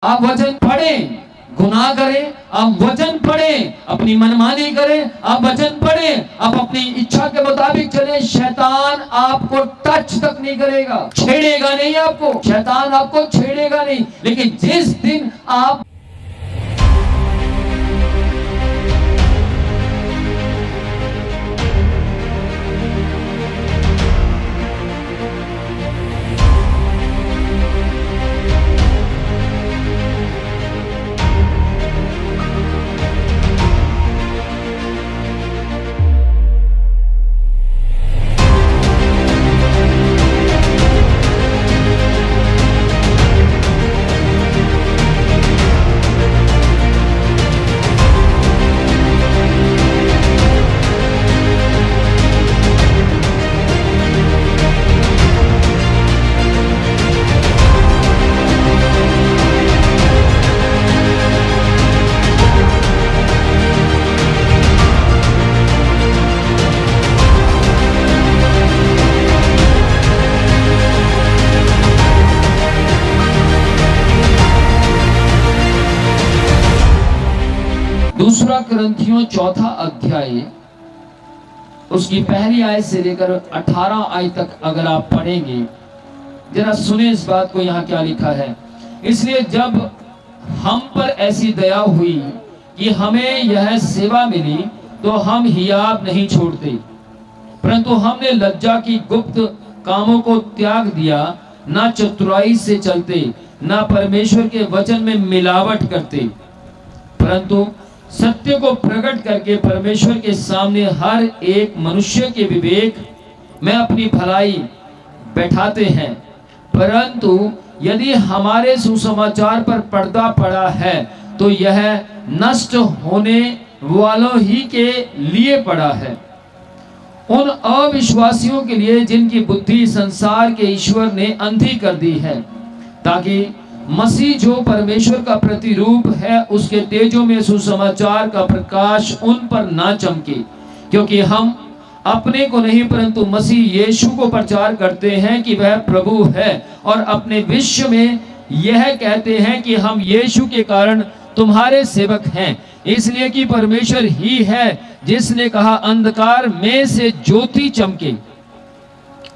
आप वचन पढ़ें, गुनाह करें, आप वचन पढ़ें, अपनी मनमानी करें, आप वचन पढ़ें, आप अपनी इच्छा के मुताबिक चलें, शैतान आपको टच तक नहीं करेगा, छेड़ेगा नहीं आपको, शैतान आपको छेड़ेगा नहीं। लेकिन जिस दिन आप दूसरा कुरिन्थियों चौथा अध्याय उसकी पहली आयत से लेकर 18 आयत तक अगर आप पढ़ेंगे, जरा सुने इस बात को, यहाँ क्या लिखा है। इसलिए जब हम पर ऐसी दया हुई कि हमें यह सेवा मिली तो हम हियाब नहीं छोड़ते, परंतु हमने लज्जा की गुप्त कामों को त्याग दिया, ना चतुराई से चलते, ना परमेश्वर के वचन में मिलावट करते, परंतु सत्य को प्रकट करके परमेश्वर के सामने हर एक मनुष्य के विवेक में अपनी भलाई बैठाते हैं। परंतु यदि हमारे सुसमाचार पर पर्दा पड़ा है तो यह नष्ट होने वालों ही के लिए पड़ा है, उन अविश्वासियों के लिए जिनकी बुद्धि संसार के ईश्वर ने अंधी कर दी है, ताकि मसीह जो परमेश्वर का प्रतिरूप है उसके तेजों में सुसमाचार का प्रकाश उन पर ना चमके। क्योंकि हम अपने को नहीं परंतु मसीह यीशु को प्रचार करते हैं कि वह प्रभु है, और अपने विश्व में यह कहते हैं कि हम यीशु के कारण तुम्हारे सेवक हैं, इसलिए कि परमेश्वर ही है जिसने कहा अंधकार में से ज्योति चमके,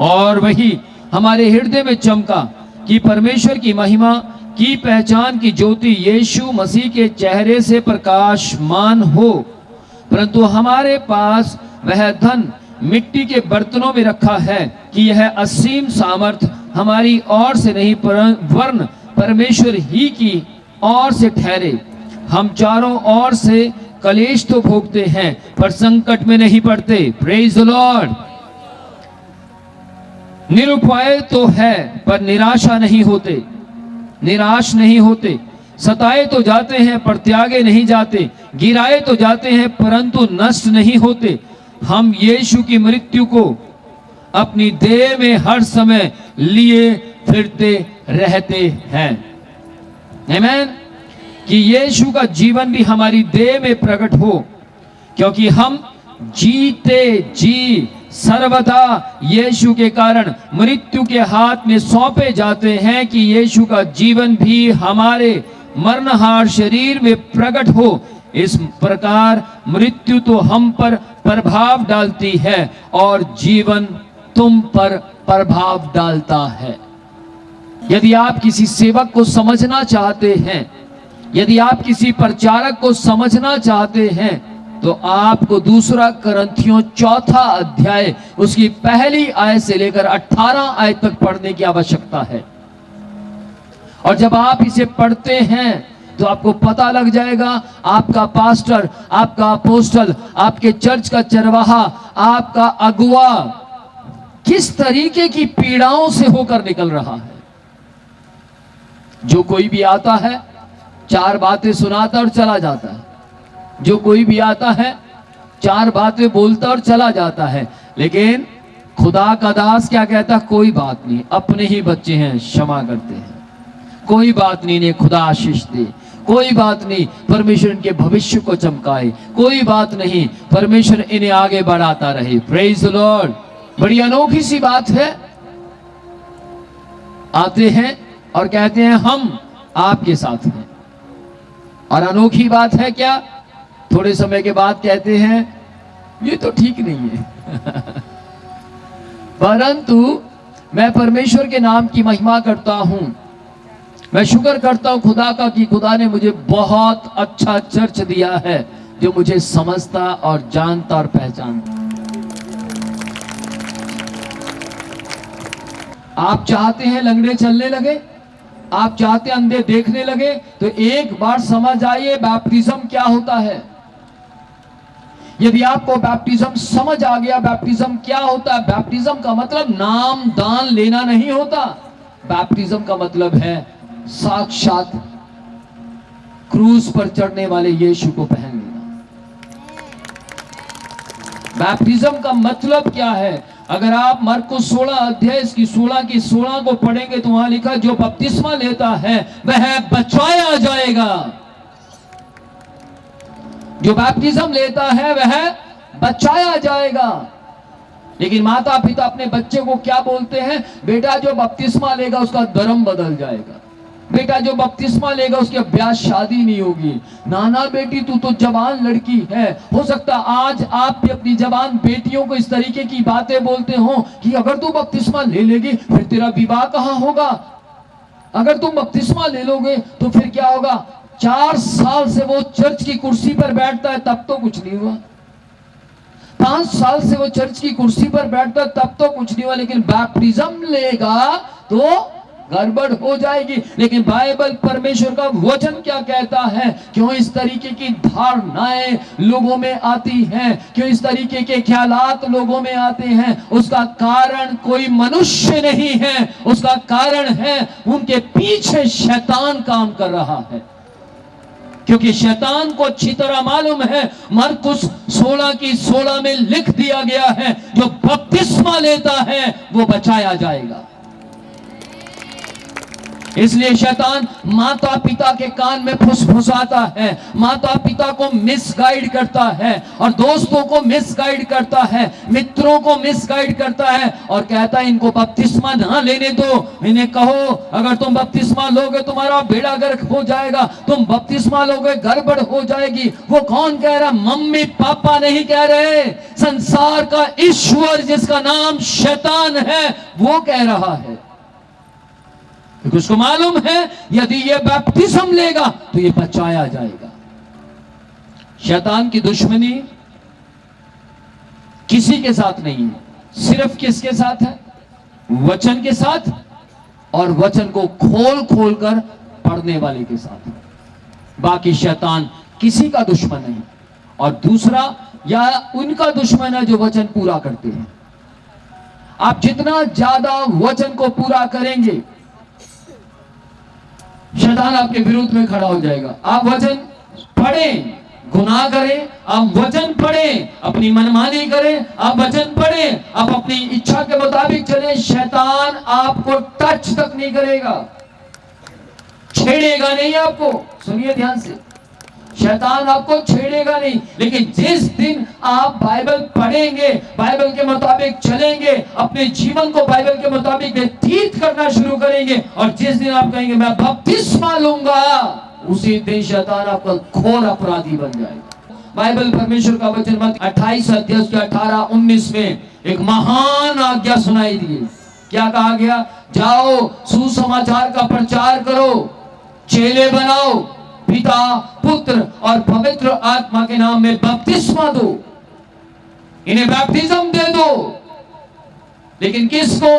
और वही हमारे हृदय में चमका कि परमेश्वर की महिमा की पहचान की ज्योति यीशु मसीह के चेहरे से प्रकाशमान हो। परंतु हमारे पास वह धन मिट्टी के बर्तनों में रखा है कि यह असीम सामर्थ हमारी ओर से नहीं वरन परमेश्वर ही की ओर से ठहरे। हम चारों ओर से कलेश तो भोगते हैं पर संकट में नहीं पड़ते। Praise the Lord. निरुपाय तो है पर निराशा नहीं होते, निराश नहीं होते, सताए तो जाते हैं पर त्यागे नहीं जाते, गिराए तो जाते हैं परंतु नष्ट नहीं होते। हम यीशु की मृत्यु को अपनी देह में हर समय लिए फिरते रहते हैं। आमीन। कि यीशु का जीवन भी हमारी देह में प्रकट हो, क्योंकि हम जीते जी सर्वदा यीशु के कारण मृत्यु के हाथ में सौंपे जाते हैं, कि यीशु का जीवन भी हमारे मरणहार शरीर में प्रकट हो। इस प्रकार मृत्यु तो हम पर प्रभाव डालती है और जीवन तुम पर प्रभाव डालता है। यदि आप किसी सेवक को समझना चाहते हैं, यदि आप किसी प्रचारक को समझना चाहते हैं, तो आपको दूसरा कुरिन्थियों चौथा अध्याय उसकी पहली आयत से लेकर 18 आयत तक पढ़ने की आवश्यकता है। और जब आप इसे पढ़ते हैं तो आपको पता लग जाएगा आपका पास्टर, आपका अपोस्टल, आपके चर्च का चरवाहा, आपका अगुआ किस तरीके की पीड़ाओं से होकर निकल रहा है। जो कोई भी आता है चार बातें सुनाता और चला जाता है, जो कोई भी आता है चार बातें बोलता और चला जाता है, लेकिन खुदा का दास क्या कहता? कोई बात नहीं, अपने ही बच्चे हैं, क्षमा करते हैं, कोई बात नहीं, ने खुदा आशीष दे, कोई बात नहीं, परमेश्वर इनके भविष्य को चमकाए, कोई बात नहीं, परमेश्वर इन्हें आगे बढ़ाता रहे। Praise the Lord. बड़ी अनोखी सी बात है। आते हैं और कहते हैं हम आपके साथ है। और अनोखी बात है क्या, थोड़े समय के बाद कहते हैं ये तो ठीक नहीं है परंतु मैं परमेश्वर के नाम की महिमा करता हूं, मैं शुक्र करता हूं खुदा का कि खुदा ने मुझे बहुत अच्छा चर्च दिया है जो मुझे समझता और जानता और पहचानता। आप चाहते हैं लंगड़े चलने लगे, आप चाहते हैं अंधे देखने लगे, तो एक बार समझ आइए बैप्टिज्म क्या होता है। यदि आपको बैप्टिज्म समझ आ गया, बैप्टिज्म क्या होता है, बैप्टिज्म का मतलब नाम दान लेना नहीं होता। बैप्टिज्म का मतलब है साक्षात क्रूस पर चढ़ने वाले यीशु को पहन लेना। बैप्टिज्म का मतलब क्या है, अगर आप मरकुस 16 अध्याय की 16 को पढ़ेंगे तो वहां लिखा जो बपतिस्मा लेता है वह बचाया जाएगा। जो बैप्टिज्म लेता है वह बचाया जाएगा। लेकिन माता पिता अपने बच्चे को क्या बोलते हैं, बेटा जो बपतिस्मा लेगा उसका धर्म बदल जाएगा, बेटा जो बपतिस्मा लेगा उसकी ब्याह शादी नहीं होगी। नाना बेटी तू तो जवान लड़की है, हो सकता आज आप भी अपनी जवान बेटियों को इस तरीके की बातें बोलते हो कि अगर तू बपतिस्मा ले लेगी फिर तेरा विवाह कहां होगा, अगर तुम बपतिस्मा ले लोगे तो फिर क्या होगा। 4 साल से वो चर्च की कुर्सी पर बैठता है तब तो कुछ नहीं हुआ, 5 साल से वो चर्च की कुर्सी पर बैठता है तब तो कुछ नहीं हुआ, लेकिन बैप्टिज्म लेगा तो गड़बड़ हो जाएगी। लेकिन बाइबल परमेश्वर का वचन क्या कहता है, क्यों इस तरीके की धारणाएं लोगों में आती हैं, क्यों इस तरीके के ख्यालात लोगों में आते हैं, उसका कारण कोई मनुष्य नहीं है, उसका कारण है उनके पीछे शैतान काम कर रहा है। क्योंकि शैतान को अच्छी तरह मालूम है, मरकुस 16 की 16 में लिख दिया गया है जो बपतिस्मा लेता है वो बचाया जाएगा। इसलिए शैतान माता पिता के कान में फुसफुसाता है, माता पिता को मिसगाइड करता है और दोस्तों को मिसगाइड करता है, मित्रों को मिसगाइड करता है और कहता है इनको बपतिस्मा ना लेने दो, इन्हें कहो अगर तुम बपतिस्मा लोगे तुम्हारा बेड़ा गर्क हो जाएगा, तुम बपतिस्मा लोगे गड़बड़ हो जाएगी। वो कौन कह रहा, मम्मी पापा नहीं कह रहे, संसार का ईश्वर जिसका नाम शैतान है वो कह रहा है। क्योंकि उसको मालूम है यदि ये बैप्टिज्म लेगा तो ये बचाया जाएगा। शैतान की दुश्मनी किसी के साथ नहीं है, सिर्फ किसके साथ है, वचन के साथ और वचन को खोल खोल कर पढ़ने वाले के साथ। बाकी शैतान किसी का दुश्मन नहीं। और दूसरा या उनका दुश्मन है जो वचन पूरा करते हैं। आप जितना ज्यादा वचन को पूरा करेंगे शैतान आपके विरुद्ध में खड़ा हो जाएगा। आप वचन पढ़ें, गुनाह करें, आप वचन पढ़ें, अपनी मनमानी करें, आप वचन पढ़ें, आप अपनी इच्छा के मुताबिक चलें, शैतान आपको टच तक नहीं करेगा, छेड़ेगा नहीं आपको। सुनिए ध्यान से, शैतान आपको छेड़ेगा नहीं। लेकिन जिस दिन आप बाइबल पढ़ेंगे, बाइबल के मुताबिक चलेंगे, अपने जीवन को बाइबल के मुताबिक व्यतीत करना शुरू करेंगे और जिस दिन आप कहेंगे मैं बपतिस्मा लूंगा, उसी दिन शैतान आपका घोर अपराधी बन जाएगा। बाइबल परमेश्वर का वचन मत्ती 28 अध्याय के 18-19 में एक महान आज्ञा सुनाई दी। क्या कहा गया, जाओ सुसमाचार का प्रचार करो, चेले बनाओ, पिता पुत्र और पवित्र आत्मा के नाम में बपतिस्मा दो, इन्हें बैप्टिज्म दे दो। लेकिन किसको,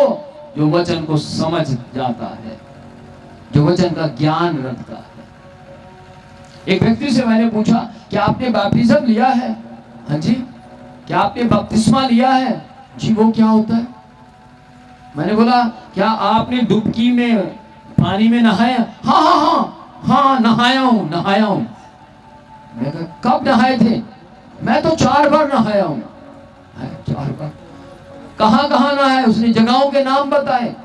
जो वचन को समझ जाता है, जो वचन का ज्ञान रखता है। एक व्यक्ति से मैंने पूछा क्या आपने बैप्टिज्म लिया है? हाँ जी। क्या आपने बपतिस्मा लिया है? जी। वो क्या होता है? मैंने बोला क्या आपने डुबकी में पानी में नहाया? हाँ हाँ हाँ हाँ नहाया हूं। मैं कहा कब नहाए थे? मैं तो 4 बार नहाया हूं। 4 बार? कहां कहां नहाए? उसने जगहों के नाम बताए।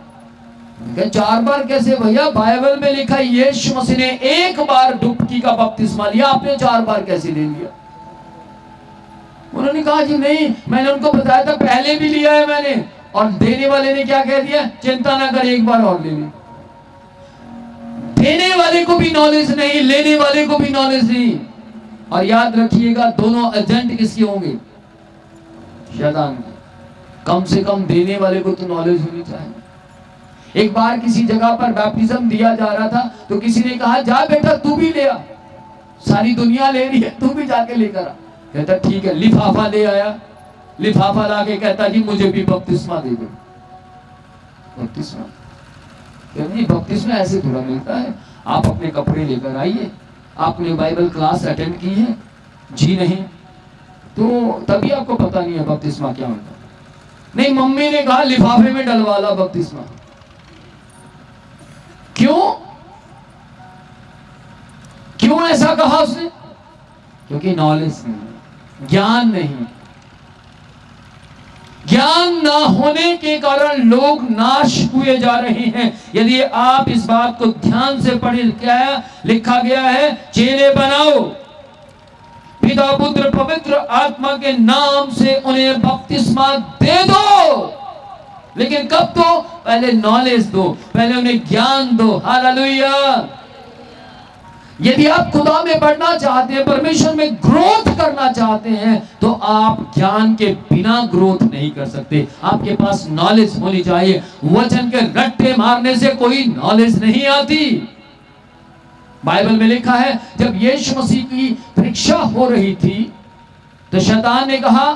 4 बार कैसे भैया? बाइबल में लिखा है यीशु मसीह ने 1 बार डुबकी का बपतिस्मा लिया, आपने 4 बार कैसे ले लिया? उन्होंने कहा जी नहीं, मैंने उनको बताया था पहले भी लिया है मैंने। और देने वाले ने क्या कह दिया, चिंता ना कर 1 बार और ले ली। देने वाले को भी नॉलेज नहीं, लेने वाले को भी नॉलेज नहीं। और याद रखिएगा, दोनों एजेंट किसके होंगे? शैतान के। कम से कम देने वाले को तो नॉलेज होनी चाहिए। एक बार किसी जगह पर बैप्टिज्म दिया जा रहा था, तो किसी ने कहा जा बेटा तू भी ले आ, सारी दुनिया ले रही है, तू भी जाके लेकर आ। कहता ठीक है, लिफाफा ले आया। लिफाफा लाके कहता जी मुझे भी बपतिस्मा दे दो। बपतिस्मा? नहीं, बपतिस्मा ऐसे थोड़ा मिलता है। आप अपने कपड़े लेकर आइए। आपने बाइबल क्लास अटेंड की है? जी नहीं, तो तभी आपको पता नहीं है बपतिस्मा क्या होता है। नहीं, मम्मी ने कहा लिफाफे में डलवा ला बपतिस्मा। क्यों? क्यों ऐसा कहा उसने? क्योंकि नॉलेज नहीं, ज्ञान नहीं। ज्ञान ना होने के कारण लोग नाश हुए जा रहे हैं। यदि आप इस बात को ध्यान से पढ़े, क्या लिखा गया है? चेले बनाओ, पिता पुत्र पवित्र आत्मा के नाम से उन्हें बपतिस्मा दे दो। लेकिन कब दो? पहले नॉलेज दो, पहले उन्हें ज्ञान दो। हालेलुया। यदि आप खुदा में बढ़ना चाहते हैं, परमेश्वर में ग्रोथ करना चाहते हैं, तो आप ज्ञान के बिना ग्रोथ नहीं कर सकते। आपके पास नॉलेज होनी चाहिए। वचन के रट्टे मारने से कोई नॉलेज नहीं आती। बाइबल में लिखा है, जब यीशु मसीह की परीक्षा हो रही थी, तो शैतान ने कहा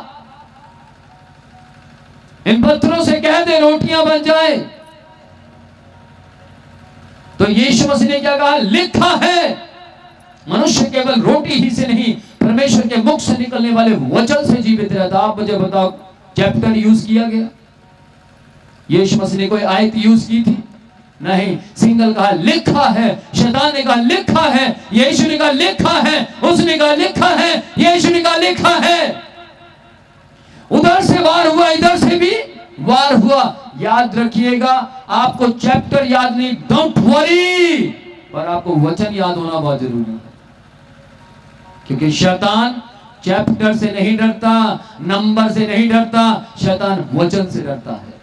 इन पत्थरों से कह दे रोटियां बन जाए। तो यीशु मसीह ने क्या कहा? लिखा है मनुष्य केवल रोटी ही से नहीं, परमेश्वर के मुख से निकलने वाले वचन से जीवित रहता। आप मुझे बताओ, चैप्टर यूज किया गया? यीशु मसीह ने कोई आयत यूज की थी? नहीं। सिंगल कहा लिखा है। शैतान ने कहा लिखा है, यीशु ने कहा लिखा है, उसने कहा लिखा है, यीशु ने कहा लिखा है। उधर से वार हुआ, इधर से भी वार हुआ। याद रखिएगा, आपको चैप्टर याद नहीं, डोंट वरी, पर आपको वचन याद होना बहुत जरूरी है। क्योंकि शैतान चैप्टर से नहीं डरता, नंबर से नहीं डरता, शैतान वचन से डरता है।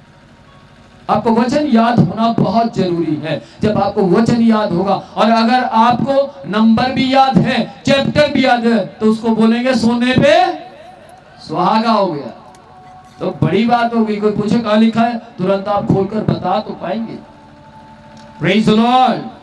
आपको वचन याद होना बहुत जरूरी है। जब आपको वचन याद होगा, और अगर आपको नंबर भी याद है, चैप्टर भी याद है, तो उसको बोलेंगे सोने पे सुहागा हो गया। तो बड़ी बात होगी। कोई पूछे कहां लिखा है, तुरंत आप खोलकर बता तो पाएंगे। Praise the Lord.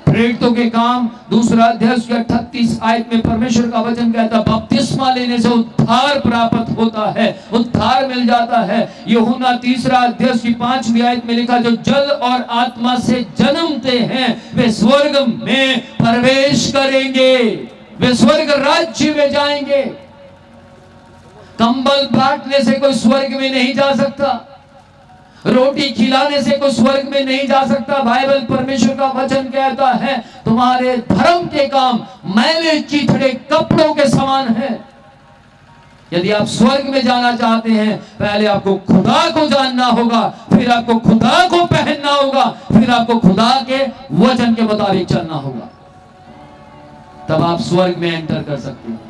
प्रेरितों के काम 2 अध्याय 38 आयत में परमेश्वर का वचन कहता है बपतिस्मा लेने से उद्धार प्राप्त होता है, उद्धार मिल जाता है। यूहन्ना 3 अध्याय की 5वीं आयत में लिखा, जो जल और आत्मा से जन्मते हैं वे स्वर्ग में प्रवेश करेंगे, वे स्वर्ग राज्य में जाएंगे। कंबल बांटने से कोई स्वर्ग में नहीं जा सकता, रोटी खिलाने से कोई स्वर्ग में नहीं जा सकता। बाइबल परमेश्वर का वचन कहता है तुम्हारे धर्म के काम मैले चीथड़े कपड़ों के समान है। यदि आप स्वर्ग में जाना चाहते हैं, पहले आपको खुदा को जानना होगा, फिर आपको खुदा को पहनना होगा, फिर आपको खुदा के वचन के मुताबिक चलना होगा, तब आप स्वर्ग में एंटर कर सकते हैं।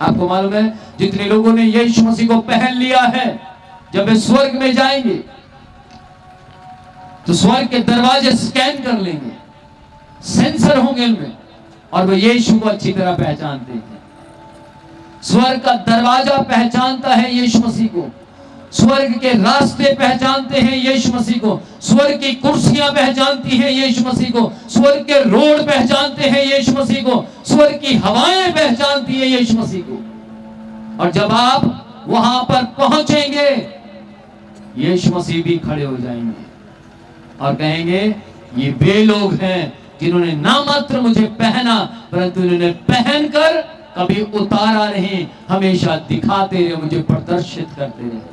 आपको मालूम है, जितने लोगों ने यीशु मसीह को पहन लिया है, जब वे स्वर्ग में जाएंगे तो स्वर्ग के दरवाजे स्कैन कर लेंगे, सेंसर होंगे उनमें, और वो यीशु को अच्छी तरह पहचानते हैं। स्वर्ग का दरवाजा पहचानता है यीशु मसीह को, स्वर्ग के रास्ते पहचानते हैं यीशु मसीह को, स्वर्ग की कुर्सियां पहचानती हैं यीशु मसीह को, स्वर्ग के रोड पहचानते हैं यीशु मसीह को, स्वर्ग की हवाएं पहचानती हैं यीशु मसीह को। और जब आप वहां पर पहुंचेंगे, यीशु मसीह भी खड़े हो जाएंगे और कहेंगे ये वे लोग हैं जिन्होंने ना मात्र मुझे पहना, परंतु उन्होंने पहनकर कभी उतारा नहीं, हमेशा दिखाते रहे, मुझे प्रदर्शित करते रहे,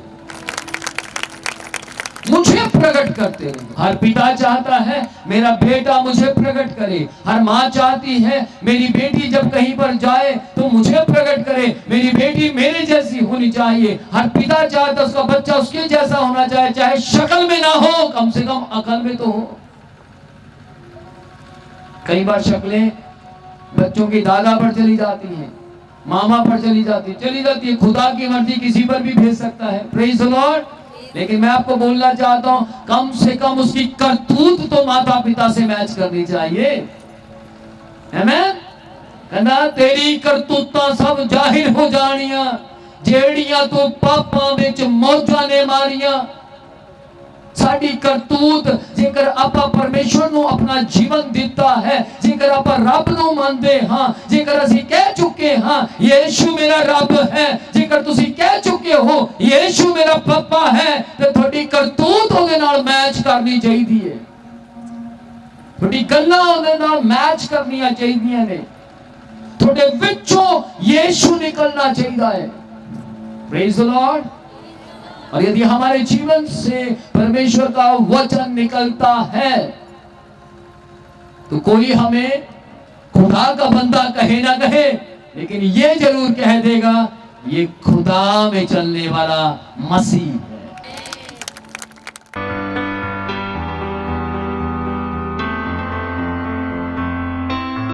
मुझे प्रकट करते रहे। हर पिता चाहता है मेरा बेटा मुझे प्रकट करे, हर माँ चाहती है मेरी बेटी जब कहीं पर जाए तो मुझे प्रकट करे, मेरी बेटी मेरे जैसी होनी चाहिए। हर पिता चाहता उसका बच्चा उसके जैसा होना चाहिए, चाहे शक्ल में ना हो, कम से कम अकल में तो हो। कई बार शक्लें बच्चों की दादा पर चली जाती हैं, मामा पर चली जाती है। खुदा की मर्जी किसी पर भी भेज सकता है। Praise the Lord. लेकिन मैं आपको बोलना चाहता हूं, कम से कम उसकी करतूत तो माता पिता से मैच करनी चाहिए। आमीन। कहना तेरी करतूतां सब जाहिर हो जानियां, जेड़ियां तू पापां विच मौजां ने मारियां। साडी करतूत जेकर आपां परमेश्वर नूं अपना जीवन दिता है, जेकर आपां रब नूं मनदे हां, जेकर असीं कह चुके हां यीशु मेरा रब है, जेकर तुसीं कह चुके हो यीशु मेरा पापा है, ते तुहाडी करतूत उहदे नाल मैच करनी चाहीदी है। तुहाडी गल्लां उहदे नाल मैच करनियां चाहीदियां ने। तुहाडे विचों यीशु निकलना चाहीदा है। Praise the Lord. और यदि हमारे जीवन से परमेश्वर का वचन निकलता है तो कोई हमें खुदा का बंदा कहे ना कहे, लेकिन ये जरूर कह देगा ये खुदा में चलने वाला मसीह है।